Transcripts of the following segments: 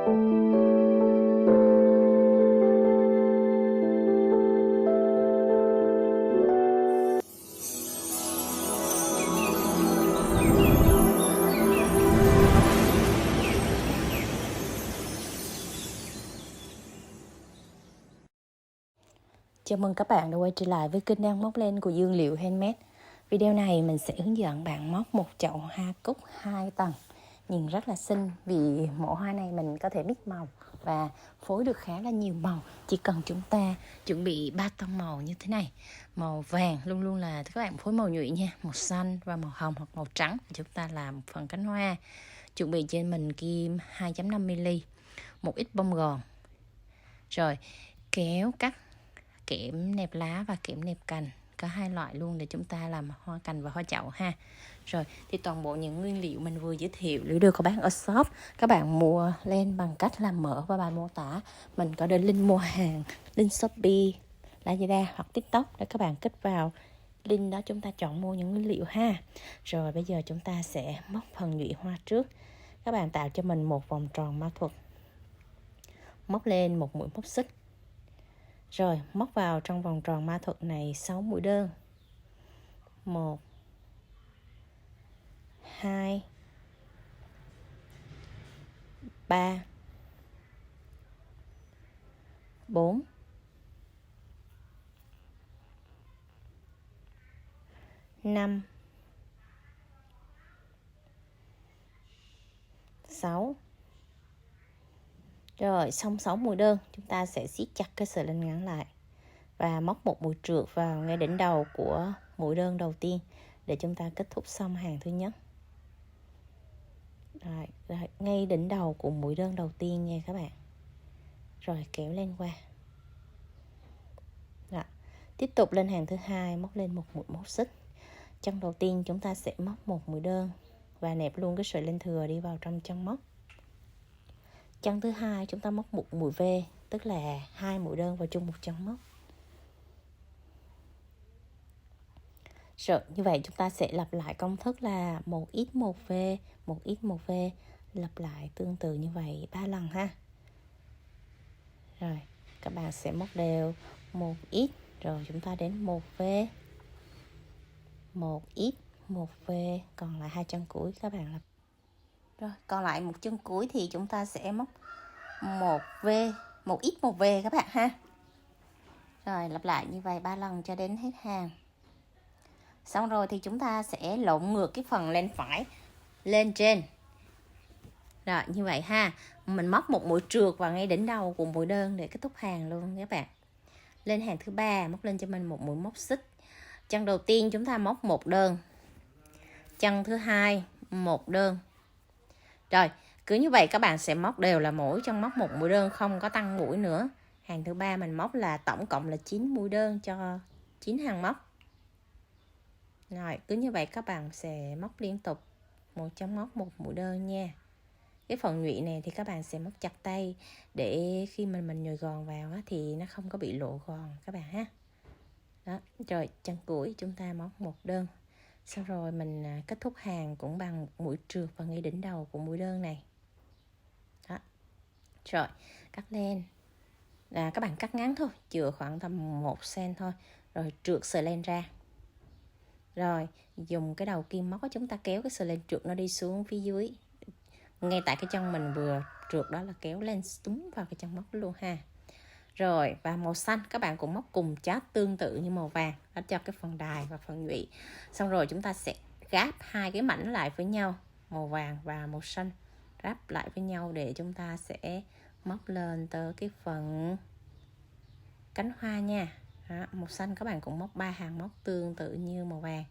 Chào mừng các bạn đã quay trở lại với kênh đang móc len của Dương Liệu Handmade. Video này mình sẽ hướng dẫn bạn móc một chậu hoa cúc 2 tầng. Nhìn rất là xinh vì mẫu hoa này mình có thể mix màu và phối được khá là nhiều màu. Chỉ cần chúng ta chuẩn bị 3 tông màu như thế này. Màu vàng luôn luôn là các bạn phối màu nhụy nha, màu xanh và màu hồng hoặc màu trắng. Chúng ta làm phần cánh hoa. Chuẩn bị trên mình kim 2.5mm, một ít bông gòn. Rồi kéo cắt kẽm nẹp lá và kẽm nẹp cành, có hai loại luôn để chúng ta làm hoa cành và hoa chậu ha. Rồi thì toàn bộ những nguyên liệu mình vừa giới thiệu đều có bán ở shop. Các bạn mua len bằng cách làm mở và bài mô tả. Mình có để link mua hàng, link Shopee, Lazada hoặc TikTok để các bạn kích vào link đó chúng ta chọn mua những nguyên liệu ha. Rồi bây giờ chúng ta sẽ móc phần nhụy hoa trước. Các bạn tạo cho mình một vòng tròn ma thuật, móc lên một mũi móc xích. Rồi móc vào trong vòng tròn ma thuật này 6 mũi đơn. 1 2 3 4 5 6. Rồi xong 6 mũi đơn, chúng ta sẽ siết chặt cái sợi len ngắn lại và móc một mũi trượt vào ngay đỉnh đầu của mũi đơn đầu tiên để chúng ta kết thúc xong hàng thứ nhất. Rồi, ngay đỉnh đầu của mũi đơn đầu tiên nha các bạn. Rồi kéo lên qua. Rồi, tiếp tục lên hàng thứ hai, móc lên một mũi móc xích. Chân đầu tiên chúng ta sẽ móc một mũi đơn và nẹp luôn cái sợi len thừa đi vào trong chân móc. Chân thứ hai chúng ta móc một mũi V, tức là 2 mũi đơn vào chung một chân móc. Rồi như vậy chúng ta sẽ lặp lại công thức là 1x1V, 1x1V, lặp lại tương tự như vậy 3 lần ha. Rồi các bạn sẽ móc đều 1x, rồi chúng ta đến 1V, 1x, 1V, còn lại hai chân cuối các bạn lặp. Rồi còn lại một chân cuối thì chúng ta sẽ móc 1V, 1x, 1V các bạn ha. Rồi lặp lại như vậy 3 lần cho đến hết hàng. Xong rồi thì chúng ta sẽ lộn ngược cái phần len phải lên trên. Rồi như vậy ha. Mình móc một mũi trượt vào ngay đỉnh đầu của mũi đơn để kết thúc hàng luôn các bạn. Lên hàng thứ ba móc lên cho mình một mũi móc xích. Chân đầu tiên chúng ta móc một đơn. Chân thứ hai một đơn. Rồi cứ như vậy các bạn sẽ móc đều là mỗi chân móc một mũi đơn, không có tăng mũi nữa. Hàng thứ ba mình móc là tổng cộng là 9 mũi đơn cho 9 hàng móc. Rồi cứ như vậy các bạn sẽ móc liên tục một chân móc một mũi đơn nha. Cái phần nhụy này thì các bạn sẽ móc chặt tay để khi mình nhồi gòn vào á, thì nó không có bị lộ gòn các bạn ha. Đó, rồi chân cuối chúng ta móc một đơn. Sau rồi mình kết thúc hàng cũng bằng mũi trượt vào ngay đỉnh đầu của mũi đơn này. Đó. Rồi cắt len. Các bạn cắt ngắn thôi, chừa khoảng tầm 1 cm thôi. Rồi trượt sợi len ra. Rồi dùng cái đầu kim móc chúng ta kéo cái sợi len trượt nó đi xuống phía dưới. Ngay tại cái chân mình vừa trượt đó là kéo lên túm vào cái chân móc luôn ha. Rồi và màu xanh các bạn cũng móc cùng chát tương tự như màu vàng đó cho cái phần đài và phần nhụy. Xong rồi chúng ta sẽ gáp hai cái mảnh lại với nhau, màu vàng và màu xanh ráp lại với nhau để chúng ta sẽ móc lên tới cái phần cánh hoa nha. Đó, màu xanh các bạn cũng móc 3 hàng móc tương tự như màu vàng.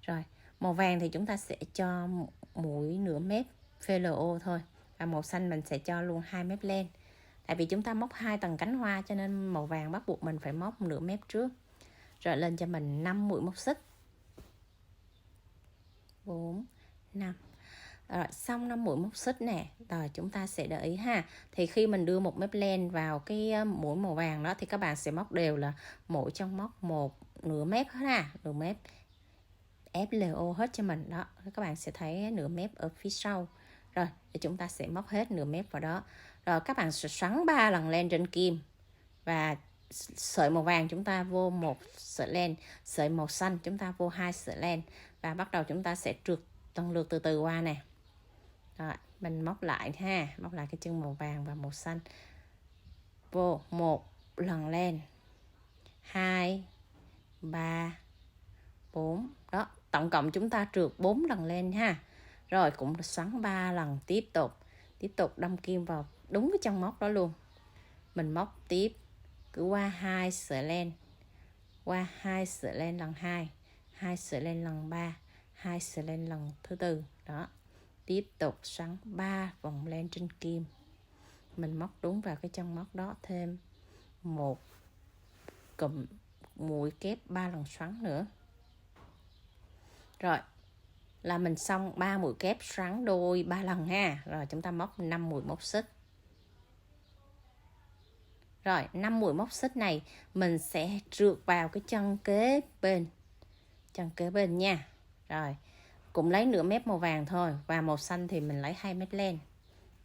Rồi màu vàng thì chúng ta sẽ cho mũi nửa mép FLO thôi, và màu xanh mình sẽ cho luôn 2 mép len. Tại vì chúng ta móc 2 tầng cánh hoa cho nên màu vàng bắt buộc mình phải móc nửa mép trước. Rồi lên cho mình 5 mũi móc xích. 4 5. Rồi xong 5 mũi móc xích nè. Rồi chúng ta sẽ để ý ha. Thì khi mình đưa một mép len vào cái mũi màu vàng đó thì các bạn sẽ móc đều là mỗi trong móc một nửa mép hết ha, nửa mép FLO hết cho mình đó. Các bạn sẽ thấy nửa mép ở phía sau. Rồi thì chúng ta sẽ móc hết nửa mép vào đó. Rồi các bạn sẽ xoắn 3 lần len trên kim, và sợi màu vàng chúng ta vô 1 sợi len, sợi màu xanh chúng ta vô 2 sợi len, và bắt đầu chúng ta sẽ trượt lần lượt từ từ qua nè. Rồi mình móc lại ha, móc lại cái chân màu vàng và màu xanh, vô 1 lần len, 2, 3, 4. Đó, tổng cộng chúng ta trượt 4 lần len ha. Rồi cũng xoắn 3 lần, tiếp tục đâm kim vào đúng cái chân móc đó luôn. Mình móc tiếp cứ qua 2 sợi len, qua 2 sợi len lần 2, 2 sợi len lần 3, 2 sợi len lần thứ tư. Đó, tiếp tục xoắn 3 vòng len trên kim. Mình móc đúng vào cái chân móc đó thêm một cụm mũi kép 3 lần xoắn nữa. Rồi là mình xong 3 mũi kép xoắn đôi 3 lần ha. Rồi chúng ta móc 5 mũi móc xích. Rồi 5 mũi móc xích này mình sẽ trượt vào cái chân kế bên, chân kế bên nha. Rồi cũng lấy nửa mép màu vàng thôi, và màu xanh thì mình lấy 2 mét len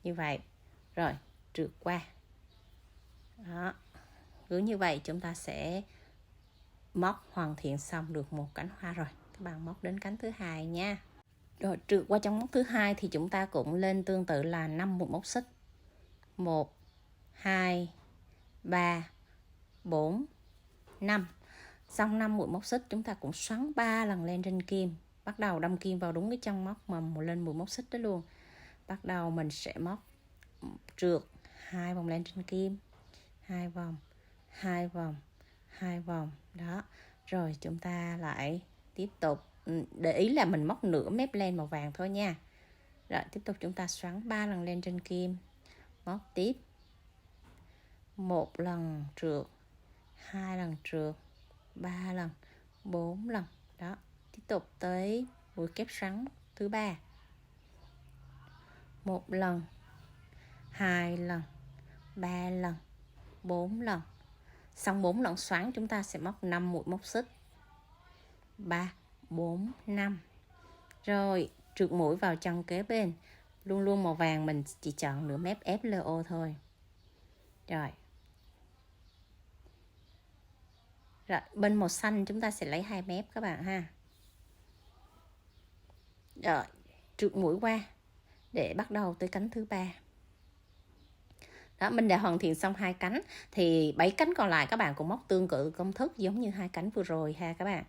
như vậy. Rồi trượt qua đó, cứ như vậy chúng ta sẽ móc hoàn thiện xong được một cánh hoa rồi. Các bạn móc đến cánh thứ hai nha. Rồi trượt qua trong móc thứ hai thì chúng ta cũng lên tương tự là 5 mũi móc xích. 1, 2, 3, 4, 5. Xong 5 mũi móc xích chúng ta cũng xoắn 3 lần lên trên kim. Bắt đầu đâm kim vào đúng cái chân móc mà lên mũi móc xích đó luôn. Bắt đầu mình sẽ móc trượt 2 vòng lên trên kim, 2 vòng, 2 vòng, 2 vòng. Đó. Rồi chúng ta lại tiếp tục, để ý là mình móc nửa mép len màu vàng thôi nha. Rồi tiếp tục chúng ta xoắn 3 lần lên trên kim, móc tiếp 1 lần trượt, 2 lần trượt, 3 lần, 4 lần. Đó, tiếp tục tới mũi kép xoắn thứ ba. 1 lần, 2 lần, 3 lần, 4 lần. Xong 4 lần xoắn chúng ta sẽ móc 5 mũi móc xích. 3, 4, 5. Rồi trượt mũi vào chân kế bên. Luôn luôn màu vàng mình chỉ chọn nửa mép FLO thôi. Rồi. Rồi bên màu xanh chúng ta sẽ lấy 2 mép các bạn ha. Rồi trượt mũi qua để bắt đầu tới cánh thứ ba. Đó, mình đã hoàn thiện xong 2 cánh, thì 7 cánh còn lại các bạn cũng móc tương tự công thức giống như 2 cánh vừa rồi ha các bạn.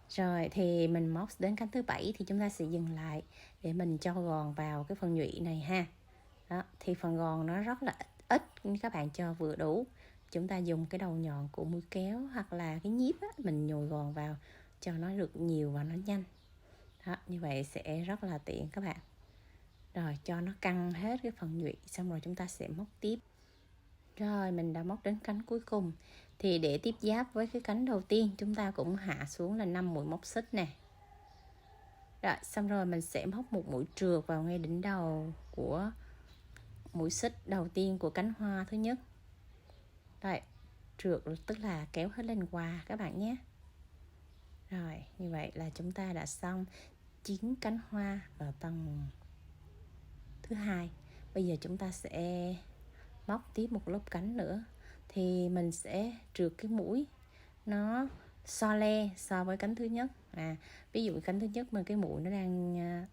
Rồi thì mình móc đến cánh thứ 7 thì chúng ta sẽ dừng lại để mình cho gòn vào cái phần nhụy này ha. Đó, thì phần gòn nó rất là ít, các bạn cho vừa đủ. Chúng ta dùng cái đầu nhọn của mũi kéo hoặc là cái nhíp á, mình nhồi gòn vào cho nó được nhiều và nó nhanh. Đó, như vậy sẽ rất là tiện các bạn. Rồi cho nó căng hết cái phần nhụy, xong rồi chúng ta sẽ móc tiếp. Rồi mình đã móc đến cánh cuối cùng. Thì để tiếp giáp với cái cánh đầu tiên, chúng ta cũng hạ xuống là 5 mũi móc xích nè. Rồi xong rồi mình sẽ móc một mũi trượt vào ngay đỉnh đầu của mũi xích đầu tiên của cánh hoa thứ nhất. Rồi trượt tức là kéo hết lên qua các bạn nhé. Rồi như vậy là chúng ta đã xong 9 cánh hoa ở tầng thứ hai. Bây giờ chúng ta sẽ móc tiếp một lớp cánh nữa, thì mình sẽ trượt cái mũi nó so le so với cánh thứ nhất. Ví dụ cánh thứ nhất mà cái mũi nó đang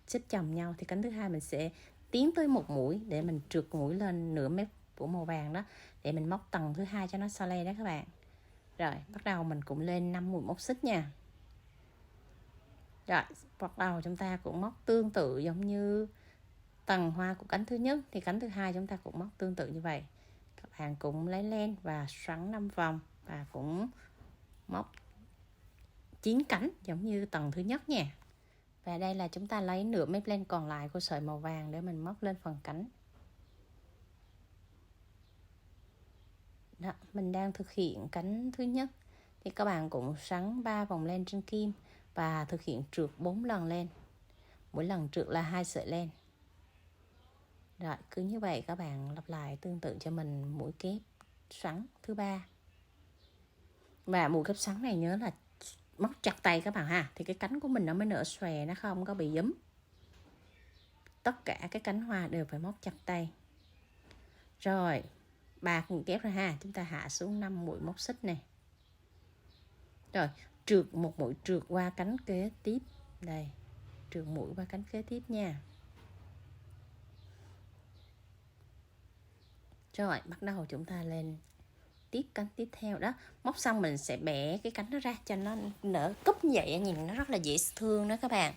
xích chồng nhau, thì cánh thứ hai mình sẽ tiến tới một mũi để mình trượt mũi lên nửa mép của màu vàng đó, để mình móc tầng thứ hai cho nó so le đó các bạn. Rồi bắt đầu mình cũng lên 5 mũi móc xích nha. Rồi bắt đầu chúng ta cũng móc tương tự giống như tầng hoa của cánh thứ nhất, thì cánh thứ hai chúng ta cũng móc tương tự như vậy. Các bạn cũng lấy len và xoắn 5 vòng và cũng móc 9 cánh giống như tầng thứ nhất nha. Và đây là chúng ta lấy nửa mép len còn lại của sợi màu vàng để mình móc lên phần cánh. Đó, mình đang thực hiện cánh thứ nhất, thì các bạn cũng xoắn 3 vòng len trên kim và thực hiện trượt 4 lần len. Mỗi lần trượt là 2 sợi len. Rồi cứ như vậy các bạn lặp lại tương tự cho mình mũi kép xoắn thứ ba. Và mũi kép xoắn này nhớ là móc chặt tay các bạn ha, thì cái cánh của mình nó mới nở xòe, nó không có bị giấm. tất cả cái cánh hoa đều phải móc chặt tay. Rồi 3 mũi kép ra ha, chúng ta hạ xuống 5 mũi móc xích này. Rồi trượt một mũi trượt qua cánh kế tiếp. Đây, trượt mũi qua cánh kế tiếp nha. Rồi bắt đầu chúng ta lên tiếp cánh tiếp theo đó. Móc xong mình sẽ bẻ cái cánh nó ra cho nó nở cúp như vậy, nhìn nó rất là dễ thương đó các bạn.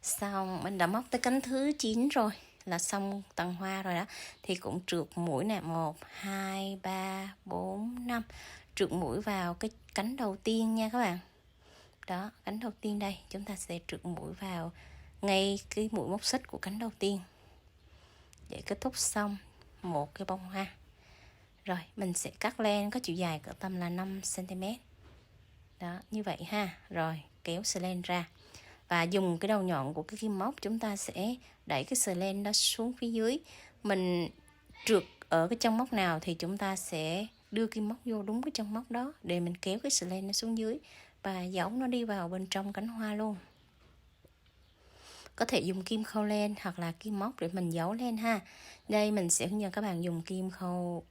Xong mình đã móc tới cánh thứ 9 rồi, là xong tầng hoa rồi đó. Thì cũng trượt mũi nè, 1 2 3 4 5. Trượt mũi vào cái cánh đầu tiên nha các bạn. Đó, cánh đầu tiên đây, chúng ta sẽ trượt mũi vào ngay cái mũi móc xích của cánh đầu tiên để kết thúc xong một cái bông hoa. Rồi mình sẽ cắt len có chiều dài cỡ tầm là 5 cm. Đó, như vậy ha. Rồi kéo sợi len ra và dùng cái đầu nhọn của cái kim móc chúng ta sẽ đẩy cái sợi len đó xuống phía dưới. Mình trượt ở cái trong móc nào thì chúng ta sẽ đưa kim móc vô đúng cái trong móc đó để mình kéo cái sợi len nó xuống dưới và giấu nó đi vào bên trong cánh hoa luôn. Có thể dùng kim khâu len hoặc là kim móc để mình giấu len ha. Đây mình sẽ hướng dẫn các bạn dùng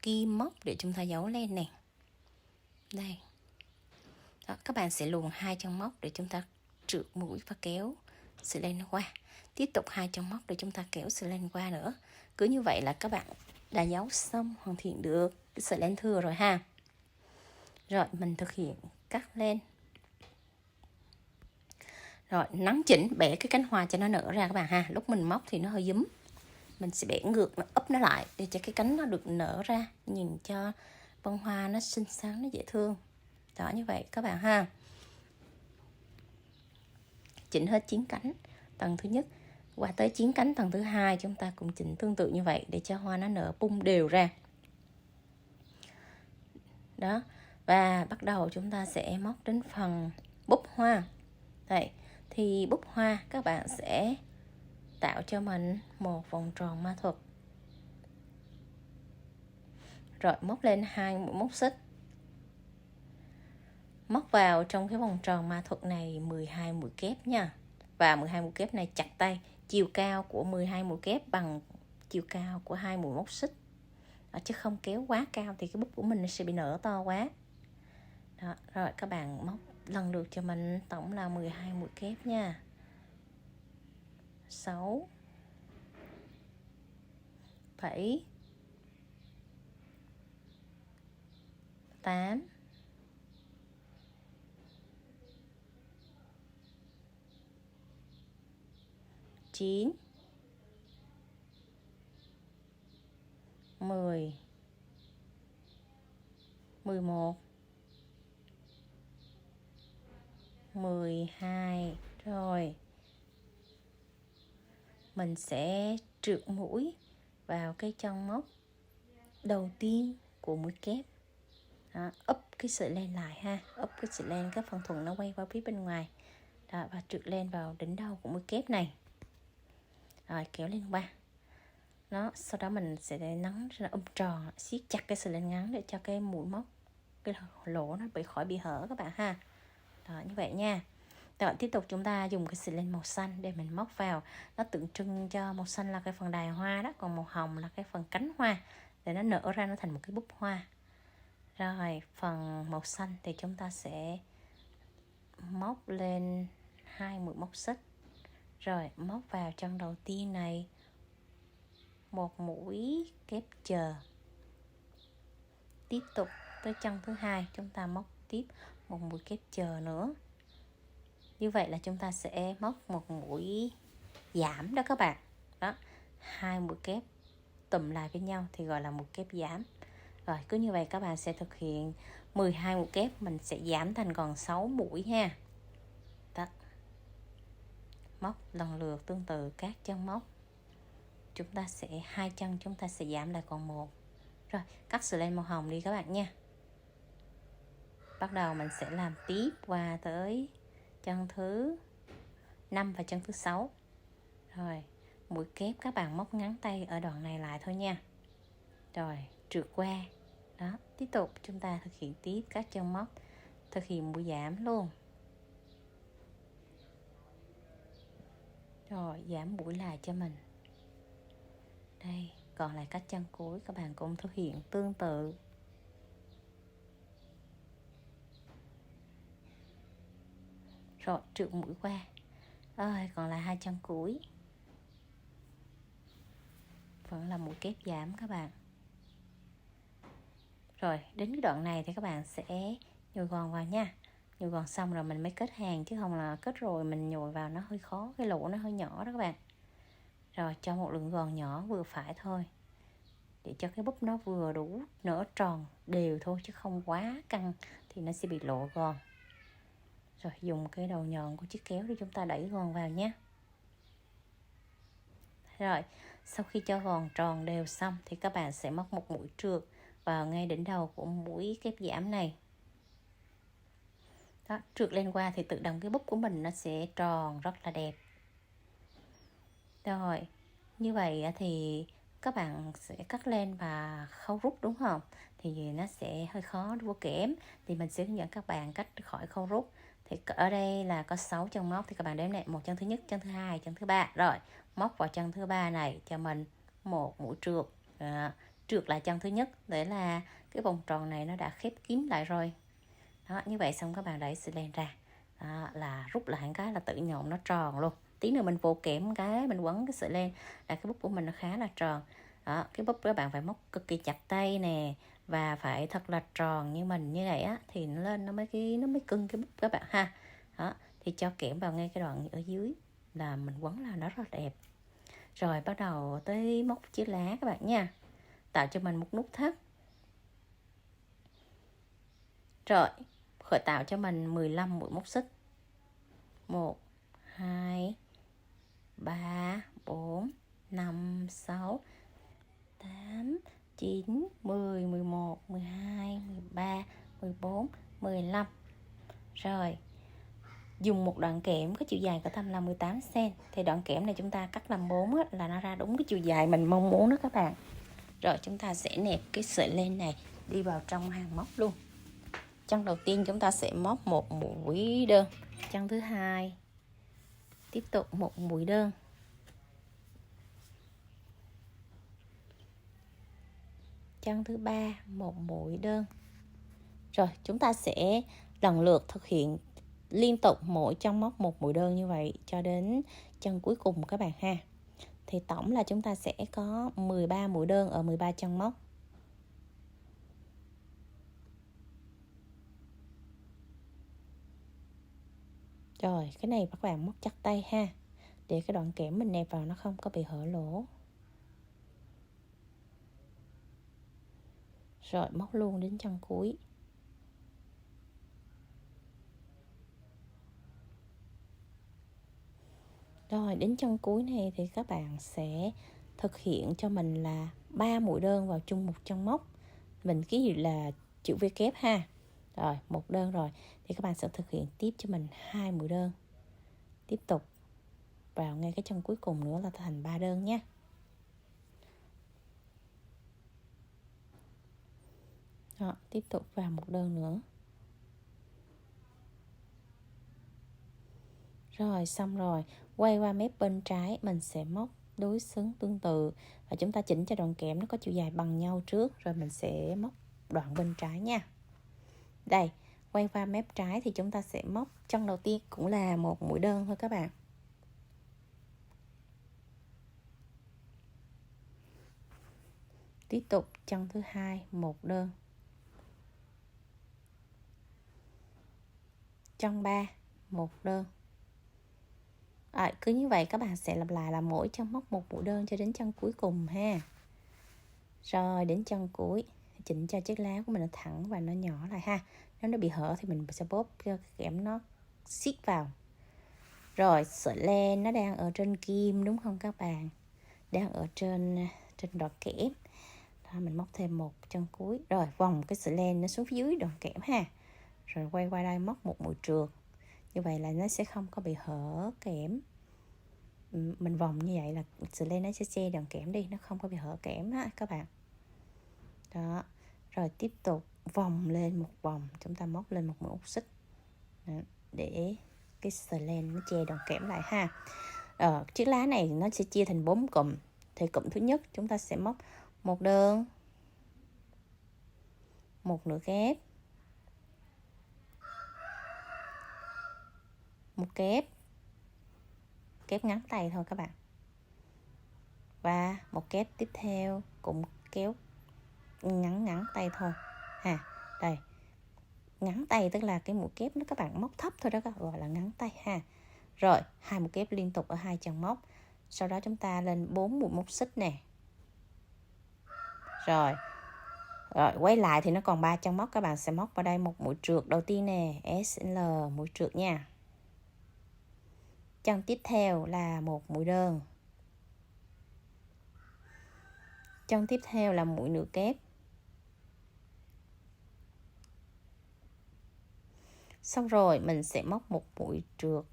kim móc để chúng ta giấu len này. Đây. Đó, các bạn sẽ luồn 2 chân móc để chúng ta trượt mũi và kéo sợi len qua. Tiếp tục 2 chân móc để chúng ta kéo sợi len qua nữa. Cứ như vậy là các bạn đã giấu xong, hoàn thiện được cái sợi len thừa rồi ha. Rồi mình thực hiện cắt len. Rồi nắn chỉnh bẻ cái cánh hoa cho nó nở ra các bạn ha. Lúc mình móc thì nó hơi dúm, mình sẽ bẻ ngược, nó úp nó lại để cho cái cánh nó được nở ra, nhìn cho bông hoa nó xinh xắn, nó dễ thương. Đó, như vậy các bạn ha. Chỉnh hết 9 cánh tầng thứ nhất, qua tới 9 cánh tầng thứ hai chúng ta cũng chỉnh tương tự như vậy để cho hoa nó nở bung đều ra. Đó, và bắt đầu chúng ta sẽ móc đến phần búp hoa. Đây, thì búp hoa các bạn sẽ tạo cho mình một vòng tròn ma thuật. Rồi móc lên 2 mũi móc xích. Móc vào trong cái vòng tròn ma thuật này 12 mũi kép nha. Và 12 mũi kép này chặt tay. Chiều cao của 12 mũi kép bằng chiều cao của 2 mũi móc xích. Chứ không kéo quá cao thì cái búp của mình sẽ bị nở to quá. Đó, rồi các bạn móc lần lượt cho mình tổng là 12 mũi kép nha. 6 7 8 9 10 11 12. Rồi mình sẽ trượt mũi vào cái chân móc đầu tiên của mũi kép. Đó, úp cái sợi len lại ha, úp cái sợi len các phần thuận nó quay qua phía bên ngoài. Đó, và trượt len vào đỉnh đầu của mũi kép này. Rồi kéo lên qua. Đó, sau đó mình sẽ nắn ra tròn, siết chặt cái sợi len ngắn để cho cái mũi móc, cái lỗ nó khỏi bị hở các bạn ha. Đó, như vậy nha. Rồi tiếp tục chúng ta dùng cái sợi len màu xanh để mình móc vào. Nó tượng trưng cho màu xanh là cái phần đài hoa đó, còn màu hồng là cái phần cánh hoa để nó nở ra nó thành một cái búp hoa. Rồi phần màu xanh thì chúng ta sẽ móc lên 2 mũi móc xích. Rồi móc vào chân đầu tiên này một mũi kép chờ. Tiếp tục tới chân thứ hai chúng ta móc tiếp một mũi kép chờ nữa. Như vậy là chúng ta sẽ móc một mũi giảm đó các bạn. Đó, 2 mũi kép tụm lại với nhau thì gọi là mũi kép giảm. Rồi cứ như vậy các bạn sẽ thực hiện 12 mũi kép, mình sẽ giảm thành còn 6 mũi ha. Đó. Móc lần lượt tương tự các chân móc. Chúng ta sẽ 2 chân chúng ta sẽ giảm lại còn 1. Rồi, cắt sợi len màu hồng đi các bạn nha. Bắt đầu mình sẽ làm tiếp qua tới chân thứ 5 và chân thứ 6. Rồi, mũi kép các bạn móc ngắn tay ở đoạn này lại thôi nha. Rồi, trượt qua. Đó, tiếp tục chúng ta thực hiện tiếp các chân móc, thực hiện mũi giảm luôn. Rồi, giảm mũi lại cho mình. Đây, còn lại các chân cuối các bạn cũng thực hiện tương tự. Rồi trượt mũi qua. Rồi còn lại 2 chân cuối. Vẫn là mũi kép giảm các bạn. Rồi đến cái đoạn này thì các bạn sẽ nhồi gòn vào nha. Nhồi gòn xong rồi mình mới kết hàng, chứ không là kết rồi mình nhồi vào nó hơi khó, cái lỗ nó hơi nhỏ đó các bạn. Rồi cho một lượng gòn nhỏ vừa phải thôi, để cho cái búp nó vừa đủ nở tròn đều thôi, chứ không quá căng thì nó sẽ bị lộ gòn. Rồi dùng cái đầu nhọn của chiếc kéo để chúng ta đẩy gòn vào nhé. Rồi sau khi cho gòn tròn đều xong thì các bạn sẽ móc một mũi trượt vào ngay đỉnh đầu của mũi kép giảm này. Đó, trượt lên qua thì tự động cái búp của mình nó sẽ tròn rất là đẹp. Rồi như vậy thì các bạn sẽ cắt lên và khâu rút đúng không? Thì nó sẽ hơi khó vô kẽm, thì mình sẽ hướng dẫn các bạn cách khỏi khâu rút. Thì ở đây là có 6 chân móc, thì các bạn đếm này: một chân thứ nhất, chân thứ hai, chân thứ ba. Rồi móc vào chân thứ ba này cho mình một mũi trượt. Trượt lại chân thứ nhất để là cái vòng tròn này nó đã khép kín lại rồi. Đó, như vậy xong các bạn đẩy sợi len ra. Đó, là rút lại cái là tự nhộn nó tròn luôn. Tí nữa mình vô kẽm cái mình quấn cái sợi len là cái búp của mình nó khá là tròn. Đó, cái búp các bạn phải móc cực kỳ chặt tay nè, và phải thật là tròn như mình như vậy á, thì nó lên nó mới cưng cái búp các bạn ha. Đó, thì cho kẽm vào ngay cái đoạn ở dưới là mình quấn là nó rất là đẹp. Rồi bắt đầu tới móc chiếc lá các bạn nha. Tạo cho mình một nút thắt. Rồi khởi tạo cho mình 15 mũi móc xích. 1 2 3 4 5 6 8 9 10 11 12 13 14 15. Rồi dùng một đoạn kẽm có chiều dài có tầm là 18 cm. Thì đoạn kẽm này chúng ta cắt làm 4 á, là nó ra đúng cái chiều dài mình mong muốn đó các bạn. Rồi chúng ta sẽ nẹp cái sợi len này đi vào trong hàng móc luôn. Chân đầu tiên chúng ta sẽ móc một mũi đơn. Chân thứ hai tiếp tục một mũi đơn. Chân thứ ba một mũi đơn. Rồi chúng ta sẽ lần lượt thực hiện liên tục mỗi chân móc một mũi đơn như vậy cho đến chân cuối cùng các bạn ha. Thì tổng là chúng ta sẽ có 13 mũi đơn ở 13 chân móc. Rồi cái này các bạn móc chặt tay ha, để cái đoạn kẽm mình nẹp vào nó không có bị hở lỗ. Rồi móc luôn đến chân cuối. Rồi đến chân cuối này thì các bạn sẽ thực hiện cho mình là 3 mũi đơn vào chung một chân móc. Mình ký hiệu là chữ V kép ha. Rồi một đơn rồi thì các bạn sẽ thực hiện tiếp cho mình 2 mũi đơn. Tiếp tục vào ngay cái chân cuối cùng nữa là thành 3 đơn nhé. Đó, tiếp tục vào một đơn nữa. Rồi xong rồi, quay qua mép bên trái mình sẽ móc đối xứng tương tự, và chúng ta chỉnh cho đoạn kẽm nó có chiều dài bằng nhau trước, rồi mình sẽ móc đoạn bên trái nha. Đây, quay qua mép trái thì chúng ta sẽ móc chân đầu tiên cũng là một mũi đơn thôi các bạn. Tiếp tục chân thứ hai một đơn. Chân 3 một đơn. Cứ như vậy các bạn sẽ lặp lại là mỗi chân móc một mũi đơn cho đến chân cuối cùng ha. Rồi đến chân cuối chỉnh cho chiếc lá của mình nó thẳng và nó nhỏ lại ha. Nếu nó bị hở thì mình sẽ bóp cho kẽm nó siết vào. Rồi sợi len nó đang ở trên kim đúng không các bạn? Đang ở trên đoạn kẽm. Đó, mình móc thêm một chân cuối. Rồi vòng cái sợi len nó xuống phía dưới đoạn kẽm ha. Rồi quay qua đây móc một mũi trượt. Như vậy là nó sẽ không có bị hở kẽm. Mình vòng như vậy là sợi len nó sẽ che đoạn kẽm đi, nó không có bị hở kẽm ha các bạn. Đó. Rồi tiếp tục vòng lên một vòng, chúng ta móc lên một mũi ốc xích. Đó, để cái sợi len nó che đoạn kẽm lại ha. Chiếc lá này nó sẽ chia thành 4 cụm. thì cụm thứ nhất chúng ta sẽ móc một đơn, một nửa kép, một kép, kép ngắn tay thôi các bạn, và một kép tiếp theo cũng kéo ngắn tay thôi ha. Đây, ngắn tay tức là cái mũi kép nó các bạn móc thấp thôi đó, các gọi là ngắn tay ha. Rồi 2 mũi kép liên tục ở 2 chân móc, sau đó chúng ta lên 4 mũi móc xích nè. Rồi quay lại thì nó còn 3 chân móc, các bạn sẽ móc vào đây một mũi trượt đầu tiên nè, SL, mũi trượt nha. Chân tiếp theo là một mũi đơn, chân tiếp theo là mũi nửa kép, xong rồi mình sẽ móc một mũi trượt,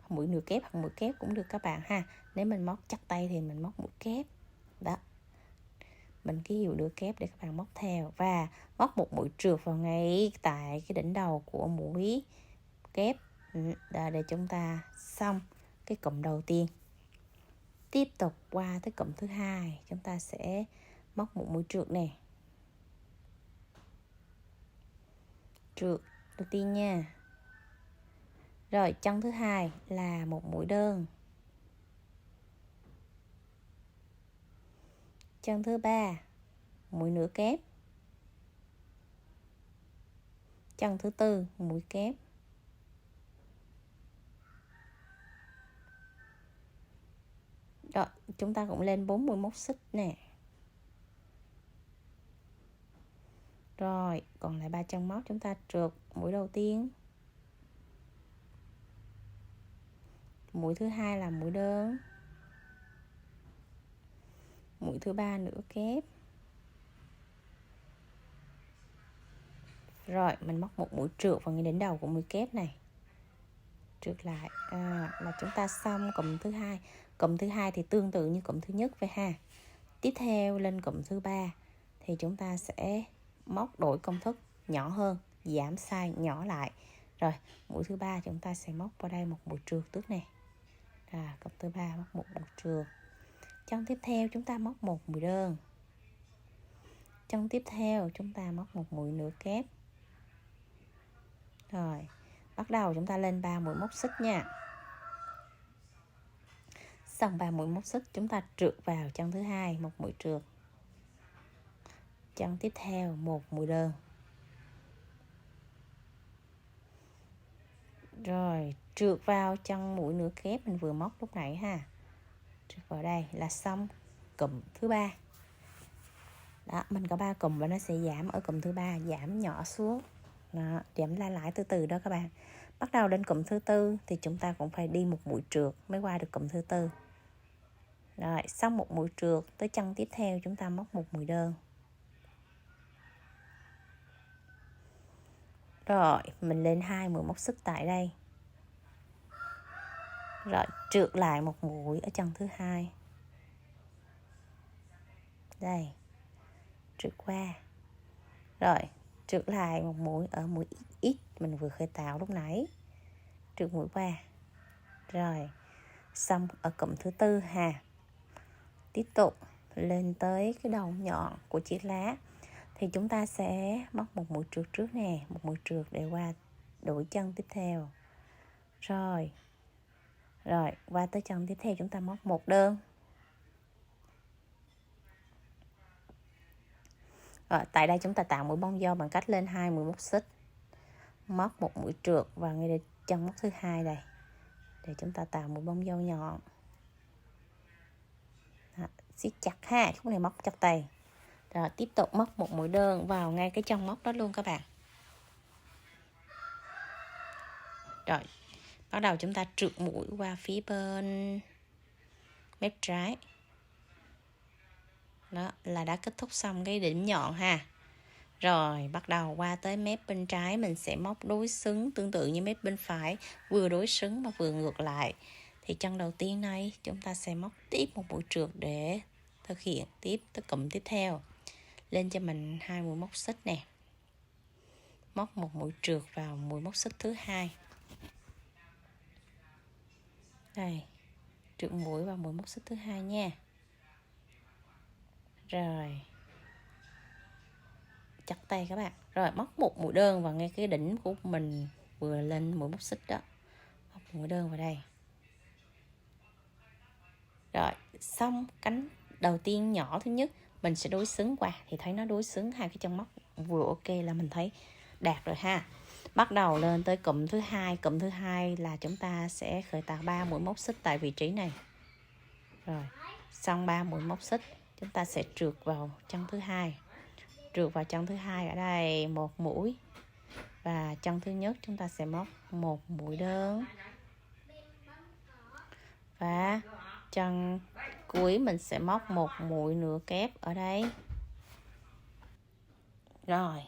mũi nửa kép hoặc mũi kép cũng được các bạn ha. Nếu mình móc chắc tay thì mình móc mũi kép đó, mình ký hiệu nửa kép để các bạn móc theo, và móc một mũi trượt vào ngay tại cái đỉnh đầu của mũi kép để chúng ta xong cái cụm đầu tiên. Tiếp tục qua tới cụm thứ hai, chúng ta sẽ móc một mũi trượt nè, trượt đầu tiên nha. Rồi chân thứ hai là một mũi đơn, chân thứ ba mũi nửa kép, chân thứ tư mũi kép. Rồi chúng ta cũng lên 4 mũi móc xích nè. Rồi còn lại 3 chân móc, chúng ta trượt mũi đầu tiên, mũi thứ hai là mũi đơn, mũi thứ ba nửa kép. Rồi mình móc một mũi trượt vào ngay đỉnh đầu của mũi kép này, trượt lại là chúng ta xong cụm thứ hai. Cụm thứ hai thì tương tự như cụm thứ nhất vậy ha. Tiếp theo lên cụm thứ ba thì chúng ta sẽ móc đổi công thức nhỏ hơn, giảm size nhỏ lại. Rồi mũi thứ ba chúng ta sẽ móc vào đây một mũi trượt trước này, cụm thứ ba móc một mũi trượt. Chân tiếp theo chúng ta móc một mũi đơn, chân tiếp theo chúng ta móc một mũi nửa kép. Rồi bắt đầu chúng ta lên 3 mũi móc xích nha. Xong 3 mũi móc xích chúng ta trượt vào chân thứ hai một mũi trượt, chân tiếp theo một mũi đơn. Rồi trượt vào chân mũi nửa kép mình vừa móc lúc nãy ha, trượt vào đây là xong cụm thứ ba. Đó, mình có 3 cụm và nó sẽ giảm ở cụm thứ ba, giảm nhỏ xuống đó, giảm lại từ từ đó các bạn. Bắt đầu đến cụm thứ tư thì chúng ta cũng phải đi một mũi trượt mới qua được cụm thứ tư. Rồi xong một mũi trượt tới chân tiếp theo chúng ta móc một mũi đơn. Rồi mình lên 2 mũi móc xích tại đây. Rồi trượt lại một mũi ở chân thứ hai. Đây, trượt qua. Rồi trượt lại một mũi ở mũi X mình vừa khởi tạo lúc nãy, trượt mũi qua. Rồi xong ở cụm thứ tư ha. Tiếp tục lên tới cái đầu nhọn của chiếc lá thì chúng ta sẽ móc một mũi trượt trước nè, một mũi trượt để qua đổi chân tiếp theo. Rồi qua tới chân tiếp theo chúng ta móc một đơn. Rồi tại đây chúng ta tạo mũi bông do bằng cách lên 2 mũi móc xích, móc một mũi trượt vào ngay chân móc thứ hai đây để chúng ta tạo mũi bông dâu nhọn. Siết chặt ha, khúc này móc chặt tay. Rồi tiếp tục móc một mũi đơn vào ngay cái chân móc đó luôn các bạn. Rồi bắt đầu chúng ta trượt mũi qua phía bên mép trái. Đó là đã kết thúc xong cái đỉnh nhọn ha. Rồi bắt đầu qua tới mép bên trái mình sẽ móc đối xứng tương tự như mép bên phải, vừa đối xứng mà vừa ngược lại. Thì chân đầu tiên này chúng ta sẽ móc tiếp một mũi trượt để thực hiện tiếp tới cụm tiếp theo. Lên cho mình 2 mũi móc xích nè, móc một mũi trượt vào mũi móc xích thứ hai. Đây, trượt mũi vào mũi móc xích thứ hai nha. Rồi chặt tay các bạn. Rồi móc một mũi đơn vào ngay cái đỉnh của mình vừa lên mũi móc xích đó, móc mũi đơn vào đây. Rồi xong cánh đầu tiên nhỏ thứ nhất mình sẽ đối xứng qua, thì thấy nó đối xứng hai cái chân móc vừa ok là mình thấy đạt rồi ha. Bắt đầu lên tới cụm thứ hai. Cụm thứ hai là chúng ta sẽ khởi tạo 3 mũi móc xích tại vị trí này. Rồi xong 3 mũi móc xích chúng ta sẽ trượt vào chân thứ hai. Trượt vào chân thứ hai ở đây một mũi, và chân thứ nhất chúng ta sẽ móc một mũi đơn, và chân cuối mình sẽ móc một mũi nửa kép ở đây. Rồi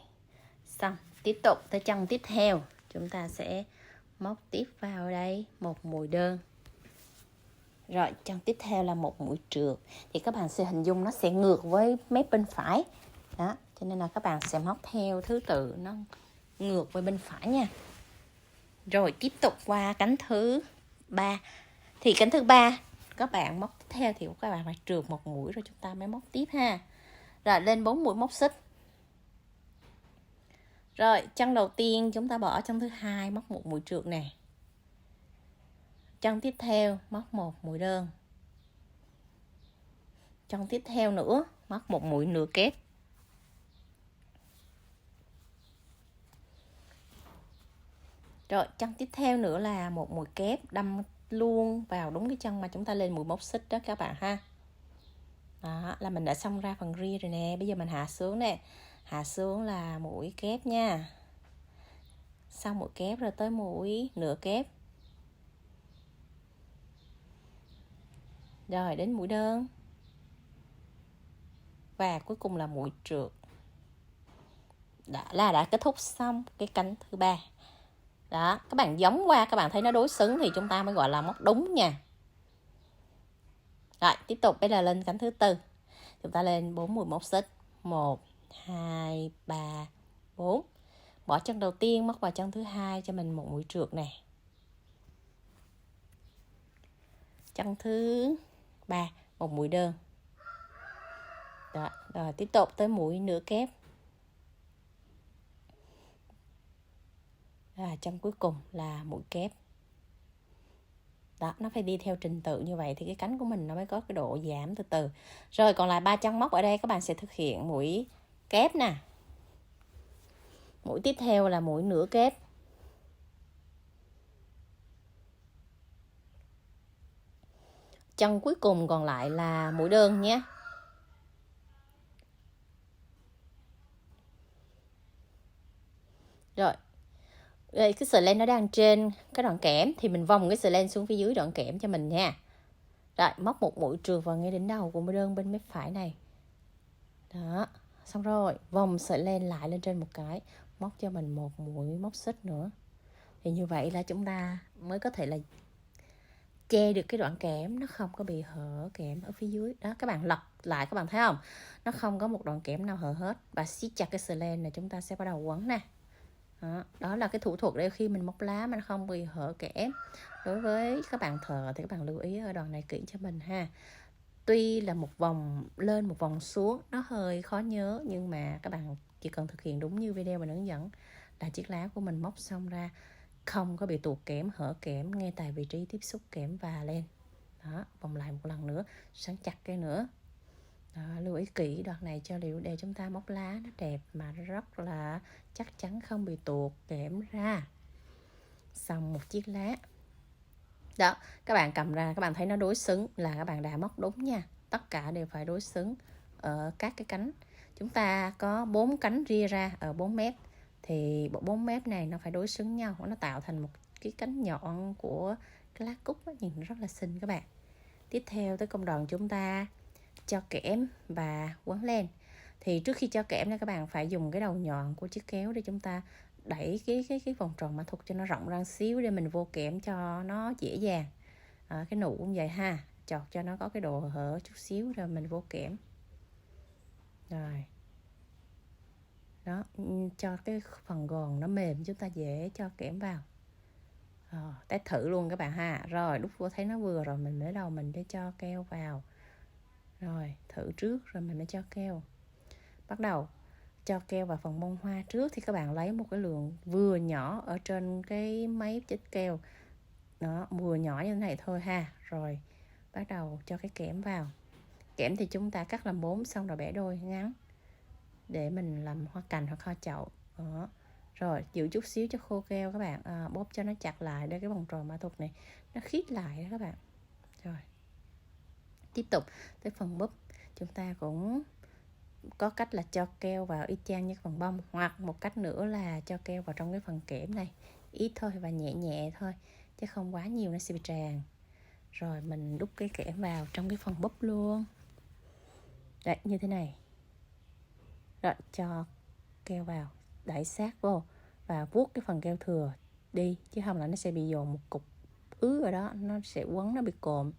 xong, tiếp tục tới chân tiếp theo chúng ta sẽ móc tiếp vào đây một mũi đơn. Rồi chân tiếp theo là một mũi trượt, thì các bạn sẽ hình dung nó sẽ ngược với mép bên phải đó, cho nên là các bạn sẽ móc theo thứ tự nó ngược với bên phải nha. Rồi tiếp tục qua cánh thứ 3. Thì cánh thứ 3 các bạn móc tiếp theo thì các bạn phải trượt một mũi rồi chúng ta mới móc tiếp ha. Rồi lên 4 mũi móc xích. Rồi chân đầu tiên chúng ta bỏ chân thứ hai, móc một mũi trượt nè. Chân tiếp theo móc một mũi đơn. Chân tiếp theo nữa móc một mũi nửa kép. Rồi chân tiếp theo nữa là một mũi kép đâm luôn vào đúng cái chân mà chúng ta lên mũi móc xích đó các bạn ha. Đó là mình đã xong ra phần ria rồi nè. Bây giờ mình hạ xuống nè. Hạ xuống là mũi kép nha. Xong mũi kép rồi tới mũi nửa kép. Rồi đến mũi đơn. Và cuối cùng là mũi trượt. Đã kết thúc xong cái cánh thứ 3. Đó, các bạn giống qua các bạn thấy nó đối xứng thì chúng ta mới gọi là móc đúng nha. Rồi, tiếp tục bây giờ lên cánh thứ 4. Chúng ta lên 4 mũi móc xích. 1 2 3 4. Bỏ chân đầu tiên móc vào chân thứ hai cho mình một mũi trượt nè. Chân thứ 3 một mũi đơn. Đó, rồi tiếp tục tới mũi nửa kép. Và chân cuối cùng là mũi kép. Đó, nó phải đi theo trình tự như vậy thì cái cánh của mình nó mới có cái độ giảm từ từ. Rồi còn lại 3 chân móc ở đây các bạn sẽ thực hiện mũi kép nè. Mũi tiếp theo là mũi nửa kép. Chân cuối cùng còn lại là mũi đơn nhé. Rồi. Đây, cái sợi len nó đang trên cái đoạn kẽm thì mình vòng cái sợi len xuống phía dưới đoạn kẽm cho mình nha. Rồi, móc một mũi trượt vào ngay đỉnh đầu của mũi đơn bên mép phải này. Đó, xong rồi, vòng sợi len lại lên trên một cái, móc cho mình một mũi móc xích nữa. Thì như vậy là chúng ta mới có thể là che được cái đoạn kẽm, nó không có bị hở kẽm ở phía dưới. Đó, các bạn lặp lại các bạn thấy không? Nó không có một đoạn kẽm nào hở hết. Và siết chặt cái sợi len này chúng ta sẽ bắt đầu quấn nè. Đó là cái thủ thuật để khi mình móc lá mà nó không bị hở kẽm. Đối với các bạn thợ thì các bạn lưu ý ở đoạn này kỹ cho mình ha. Tuy là một vòng lên một vòng xuống nó hơi khó nhớ, nhưng mà các bạn chỉ cần thực hiện đúng như video mình hướng dẫn là chiếc lá của mình móc xong ra không có bị tuột kẽm, hở kẽm ngay tại vị trí tiếp xúc kẽm và len. Đó, vòng lại một lần nữa, sắn chặt cái nữa. Đó, lưu ý kỹ đoạn này cho liệu để chúng ta móc lá nó đẹp mà rất là chắc chắn không bị tuột kẽm ra. Xong một chiếc lá. Đó, các bạn cầm ra các bạn thấy nó đối xứng là các bạn đã móc đúng nha. Tất cả đều phải đối xứng ở các cái cánh. Chúng ta có 4 cánh ria ra ở 4 mép. Thì 4 mép này nó phải đối xứng nhau, nó tạo thành một cái cánh nhọn của cái lá cúc đó, nhìn rất là xinh các bạn. Tiếp theo tới công đoạn chúng ta cho kẽm và quấn len. Thì trước khi cho kẽm này các bạn phải dùng cái đầu nhọn của chiếc kéo để chúng ta đẩy cái vòng tròn mã thuật cho nó rộng ra xíu để mình vô kẽm cho nó dễ dàng. Cái nụ cũng vậy ha, chọt cho nó có cái độ hở chút xíu rồi mình vô kẽm. Rồi đó, cho cái phần gòn nó mềm chúng ta dễ cho kẽm vào. Test thử luôn các bạn ha. Rồi lúc vô thấy nó vừa rồi mình mới đầu mình để cho keo vào. Rồi thử trước rồi mình mới cho keo. Bắt đầu cho keo vào phần bông hoa trước thì các bạn lấy một cái lượng vừa nhỏ ở trên cái máy chích keo đó, vừa nhỏ như thế này thôi ha. Rồi bắt đầu cho cái kẽm vào. Kẽm thì chúng ta cắt làm 4 xong rồi bẻ đôi ngắn để mình làm hoa cành hoặc hoa chậu đó. Rồi giữ chút xíu cho khô keo các bạn, bóp cho nó chặt lại để cái vòng tròn mã thuật này nó khít lại đó các bạn. Rồi tiếp tục tới phần búp, chúng ta cũng có cách là cho keo vào y chang như phần bông, hoặc một cách nữa là cho keo vào trong cái phần kẽm này ít thôi và nhẹ nhẹ thôi chứ không quá nhiều nó sẽ bị tràn. Rồi mình đút cái kẽm vào trong cái phần búp luôn. Đấy, như thế này. Rồi cho keo vào, đẩy sát vô và vuốt cái phần keo thừa đi, chứ không là nó sẽ bị dồn một cục ứ ở đó, nó sẽ quấn, nó bị cộm.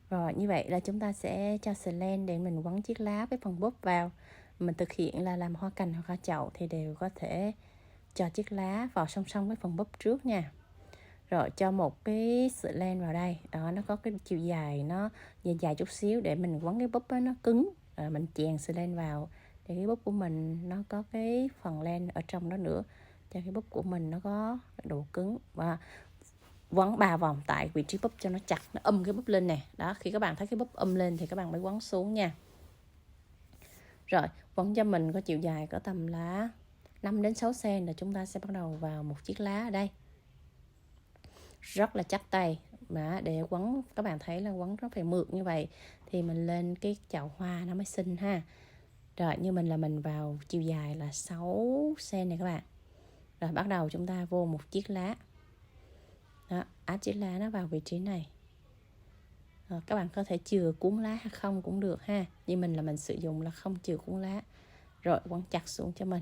Rồi như vậy là chúng ta sẽ cho slen để mình quấn chiếc lá với phần búp vào. Mình thực hiện là làm hoa cành hoặc hoa chậu thì đều có thể cho chiếc lá vào song song với phần búp trước nha. Rồi cho một cái slen vào đây, đó nó có cái chiều dài nó dài chút xíu để mình quấn cái búp đó, nó cứng. Rồi mình chèn slen vào để cái búp của mình nó có cái phần len ở trong đó nữa, cho cái búp của mình nó có độ cứng. Và quấn 3 vòng tại vị trí búp cho nó chặt, nó cái búp lên nè. Đó, khi các bạn thấy cái búp lên thì các bạn mới quấn xuống nha. Rồi quấn cho mình có chiều dài có tầm là 5 đến 6 cm là chúng ta sẽ bắt đầu vào một chiếc lá ở đây. Rất là chắc tay mà để quấn, các bạn thấy là quấn nó phải mượt như vậy thì mình lên cái chậu hoa nó mới xinh ha. Rồi như mình là mình vào chiều dài là 6 cm này các bạn. Rồi bắt đầu chúng ta vô một chiếc lá. Đó, áp chiếc lá nó vào vị trí này. Rồi, các bạn có thể chừa cuốn lá hay không cũng được ha. Như mình là mình sử dụng là không chừa cuốn lá. Rồi quấn chặt xuống cho mình.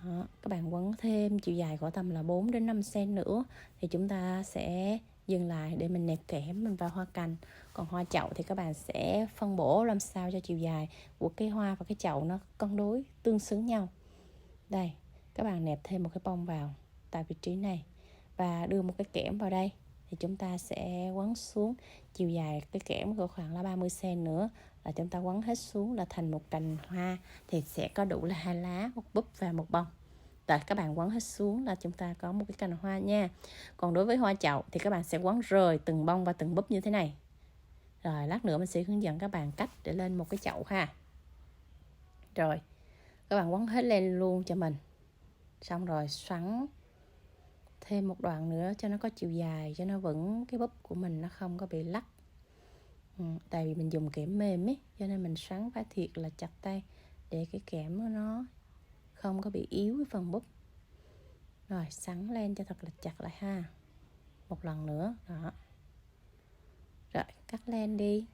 Đó, các bạn quấn thêm chiều dài khoảng tầm là 4 đến 5 cm nữa thì chúng ta sẽ dừng lại để mình nẹp kẽm mình vào hoa cành. Còn hoa chậu thì các bạn sẽ phân bổ làm sao cho chiều dài của cái hoa và cái chậu nó cân đối tương xứng nhau. Đây, các bạn nẹp thêm một cái bông vào tại vị trí này và đưa một cái kẽm vào đây thì chúng ta sẽ quấn xuống. Chiều dài cái kẽm của khoảng là 30 cm nữa là chúng ta quấn hết xuống là thành một cành hoa thì sẽ có đủ là 2 lá, một búp và một bông. Rồi các bạn quấn hết xuống là chúng ta có một cái cành hoa nha. Còn đối với hoa chậu thì các bạn sẽ quấn rời từng bông và từng búp như thế này. Rồi lát nữa mình sẽ hướng dẫn các bạn cách để lên một cái chậu ha. Rồi các bạn quấn hết lên luôn cho mình. Xong rồi xoắn thêm một đoạn nữa cho nó có chiều dài, cho nó vững cái búp của mình nó không có bị lắc. Tại vì mình dùng kẽm mềm ấy, cho nên mình xoắn phải thiệt là chặt tay để cái kẽm nó không có bị yếu cái phần búp. Rồi xoắn lên cho thật là chặt lại ha. Một lần nữa đó. Rồi cắt len đi.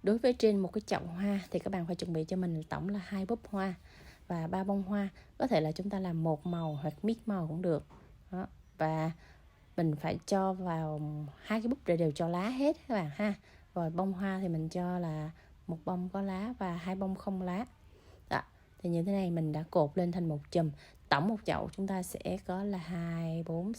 Đối với trên một cái chậu hoa thì các bạn phải chuẩn bị cho mình tổng là 2 búp hoa và 3 bông hoa. Có thể là chúng ta làm một màu hoặc mix màu cũng được đó. Và mình phải cho vào 2 cái búp để đều cho lá hết các bạn ha. Rồi bông hoa thì mình cho là một bông có lá và 2 bông không lá đó. Thì như thế này mình đã cột lên thành một chùm. Tổng một chậu chúng ta sẽ có là 2, 4,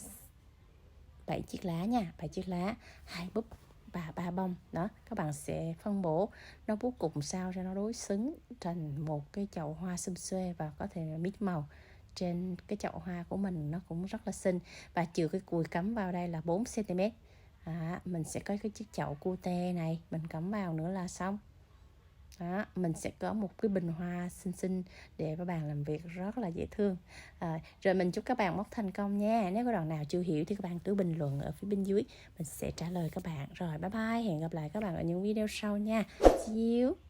7 chiếc lá nha. 7 chiếc lá, 2 búp và 3 bông đó. Các bạn sẽ phân bổ nó bố cục sao cho nó đối xứng thành một cái chậu hoa xum xuê và có thể là mix màu. Trên cái chậu hoa của mình nó cũng rất là xinh. Và trừ cái cùi cắm vào đây là 4 cm. Mình sẽ có cái chiếc chậu cute này mình cắm vào nữa là xong. Đó, mình sẽ có một cái bình hoa xinh xinh để các bạn làm việc rất là dễ thương. Rồi mình chúc các bạn móc thành công nha. Nếu có đoạn nào chưa hiểu thì các bạn cứ bình luận ở phía bên dưới, mình sẽ trả lời các bạn. Rồi bye bye, hẹn gặp lại các bạn ở những video sau nha. See you.